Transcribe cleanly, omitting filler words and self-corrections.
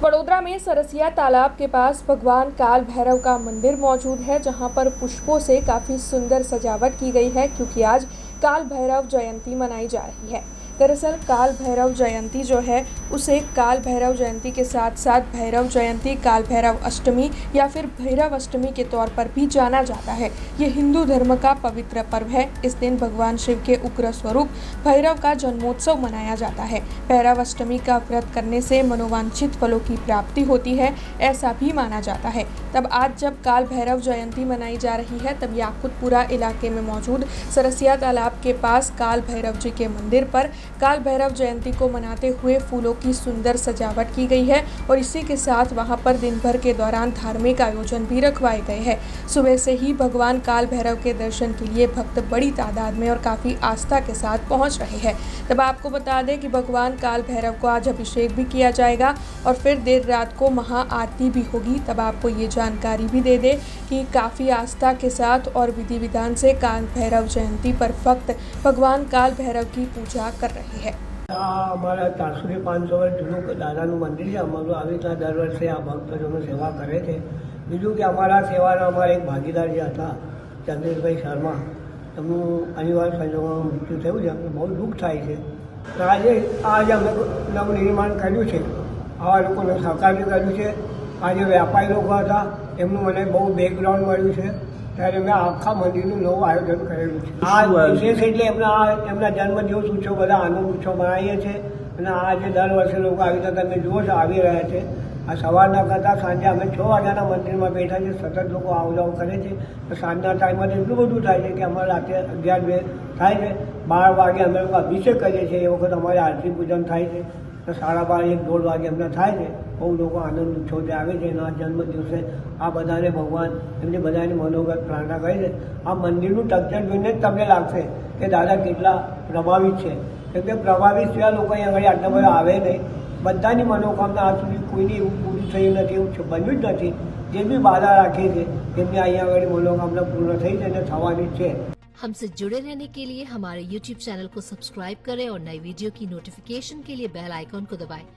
वडोदरा में सरसिया तालाब के पास भगवान काल भैरव का मंदिर मौजूद है, जहां पर पुष्पों से काफी सुंदर सजावट की गई है, क्योंकि आज काल भैरव जयंती मनाई जा रही है। दरअसल काल भैरव जयंती जो है उसे काल भैरव जयंती के साथ साथ भैरव जयंती, काल भैरव अष्टमी या फिर भैरव अष्टमी के तौर पर भी जाना जाता है। ये हिंदू धर्म का पवित्र पर्व है। इस दिन भगवान शिव के उग्र स्वरूप भैरव का जन्मोत्सव मनाया जाता है। भैरव अष्टमी का व्रत करने से मनोवांछित फलों की प्राप्ति होती है, ऐसा भी माना जाता है। तब आज जब काल भैरव जयंती मनाई जा रही है, तब याकुतपुरा इलाके में मौजूद सरसिया तालाब के पास काल भैरव जी के मंदिर पर काल भैरव जयंती को मनाते हुए फूलों की सुंदर सजावट की गई है और इसी के साथ वहां पर दिन भर के दौरान धार्मिक आयोजन भी रखवाए गए हैं। सुबह से ही भगवान काल भैरव के दर्शन के लिए भक्त बड़ी तादाद में और काफ़ी आस्था के साथ पहुंच रहे हैं। तब आपको बता दें कि भगवान काल भैरव को आज अभिषेक भी किया जाएगा और फिर देर रात को महाआरती भी होगी। तब आपको ये जानकारी भी दे दें कि काफ़ी आस्था के साथ और विधि विधान से काल भैरव जयंती पर भक्त भगवान काल भैरव की पूजा कर रहे हैं। અમારા 400 થી 500 વર્ષ જૂનું દાદાનું મંદિર છે। અમારું આવી રીતના દર વર્ષે આ ભક્તજનો સેવા કરે છે। બીજું કે અમારા સેવાના અમારા એક ભાગીદાર જે હતા ચંદ્રેશભાઈ શર્મા, એમનું અનિવાર્ય સંજોગોમાં મૃત્યુ થયું છે। અમને બહુ દુઃખ થાય છે। તો આજે અમે નવનિર્માણ કર્યું છે, આવા લોકોને સહકાર બી કર્યું છે। આજે વ્યાપારી લોકો હતા, એમનું મને બહુ બેકગ્રાઉન્ડ મળ્યું છે, ત્યારે મેં આખા મંદિરનું નવું આયોજન કરેલું છે। આ વિશેષ એટલે એમના જન્મદિવસ ઉત્સવ બધા આનંદ ઉત્સવ મનાવીએ છીએ અને આજે દર વર્ષે લોકો આવી રીતે તમે જુઓ છો આવી રહ્યા છે। આ સવારના કરતાં સાંજે અમે 6 વાગ્યાના મંદિરમાં બેઠા છે, સતત લોકો આવ જાવ કરે છે। તો સાંજના ટાઈમમાં એટલું બધું થાય છે કે અમારે રાતે 11 થાય છે, 12 વાગે અમે લોકો અભિષેક કરીએ છીએ। એ વખત અમારે આરતી પૂજન થાય છે, તો 12:30 1-1:30 વાગે અમને થાય છે। બહુ લોકો આનંદ ઉત્સવથી આવે છે અને આ જન્મદિવસે આ બધાને ભગવાન એમની બધાની મનોગત પ્રાર્થના કરે છે। આ મંદિરનું સ્ટ્રક્ચર જોઈને જ તમને લાગશે કે દાદા કેટલા પ્રભાવિત છે, કેમ કે પ્રભાવિત સિવાય લોકો અહીં આગળ આટલા બધા આવે નહીં। બધાની મનોકામના આજ સુધી કોઈની એવું પૂરી થઈ નથી, એવું બન્યું જ નથી। જે બી બાધા રાખે છે તેમની અહીંયા આગળ મનોકામના પૂર્ણ થઈ છે અને થવાની જ છે। हमसे जुड़े रहने के लिए हमारे YouTube चैनल को सब्सक्राइब करें और नई वीडियो की नोटिफिकेशन के लिए बेल आइकॉन को दबाएं।